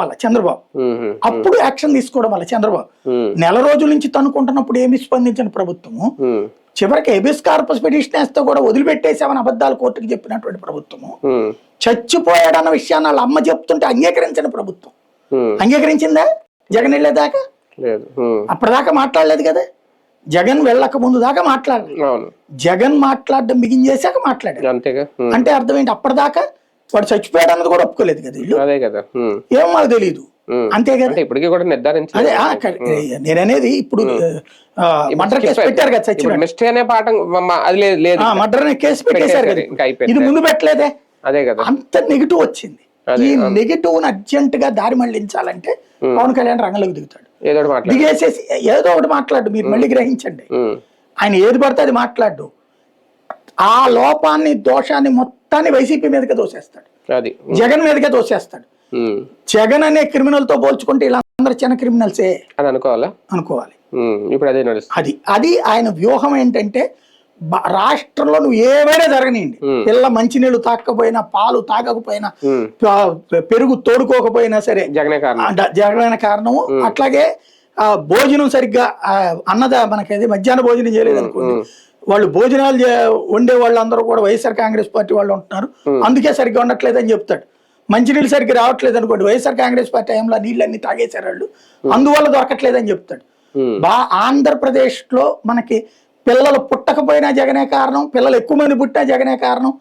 వల్ల చంద్రబాబు, అప్పుడు యాక్షన్ తీసుకోవడం వల్ల చంద్రబాబు నెల రోజుల నుంచి తనుకుంటున్నప్పుడు ఏమి స్పందించిన ప్రభుత్వము, చివరికి హెబియస్ కార్పస్ పిటిషన్ వేస్తే కూడా వదిలిపెట్టేసామని అబద్ధాలు కోర్టుకు చెప్పినటువంటి ప్రభుత్వము, చచ్చిపోయాడన్న విషయాన్ని వాళ్ళ అమ్మ చెప్తుంటే అంగీకరించిన ప్రభుత్వం. అంగీకరించిందా జగన్ వెళ్ళేదాకా? అప్పటిదాకా మాట్లాడలేదు కదా. జగన్ వెళ్ళక ముందు దాకా మాట్లాడలేదు. జగన్ మాట్లాడడం బిగించేశాక మాట్లాడారు. అంటే అర్థం ఏంటి? అప్పటిదాకా వాడు చచ్చిపోయాడు అన్నది కూడా ఒప్పుకోలేదు కదా వీళ్ళు. ఏమో మాకు తెలియదు. అంతే కదా. అదే నేననేది ఇప్పుడు మర్డర్ కేసు పెట్టారు కదా, చచ్చిపోయాడు మర్డర్ కేసు పెట్టేశారు కదా, ఇది ముందు పెట్టలేదే. అంత నెగిటివ్ వచ్చింది. ఈ నెగిటివ్ ని అర్జెంట్ గా దారి మళ్లించాలంటే పవన్ కళ్యాణ్ రంగంలోకి దిగుతాడు. దిగేసేసి ఏదో ఒకటి మాట్లాడు, మీరు మళ్ళీ గ్రహించండి. ఆయన ఏది పడితే అది మాట్లాడు. ఆ లోపాన్ని దోషాన్ని మొత్తాన్ని వైసీపీ మీదకే దోసేస్తాడు, జగన్ మీదకే దోసేస్తాడు. జగన్ అనే క్రిమినల్ తో పోల్చుకుంటే వీళ్ళందరూ చిన్న క్రిమినల్సే అనుకోవాలి. అది ఆయన వ్యూహం. ఏంటంటే రాష్ట్రంలో నువ్వు ఏమైనా జరగనియండి, పిల్ల మంచినీళ్ళు తాకపోయినా, పాలు తాగకపోయినా, పెరుగు తోడుకోకపోయినా సరే జగనే కారణము. అట్లాగే భోజనం సరిగ్గా మనకి మధ్యాహ్న భోజనం చేయలేదు అనుకోండి, వాళ్ళు భోజనాలు వండే వాళ్ళు అందరూ కూడా వైఎస్ఆర్ కాంగ్రెస్ పార్టీ వాళ్ళు ఉంటున్నారు, అందుకే సరిగ్గా ఉండట్లేదు అని చెప్తాడు. మంచినీళ్ళు సరిగ్గా రావట్లేదు అనుకోండి, వైఎస్ఆర్ కాంగ్రెస్ పార్టీ టైంలో నీళ్ళన్నీ తాగేశారు వాళ్ళు, అందువల్ల దొరకట్లేదని చెప్తాడు. ఆంధ్రప్రదేశ్ లో మనకి పిల్లలు పుట్టకపోయినా జగనే కారణం, పిల్లలు ఎక్కువ మంది పుట్టినా జగనే కారణం,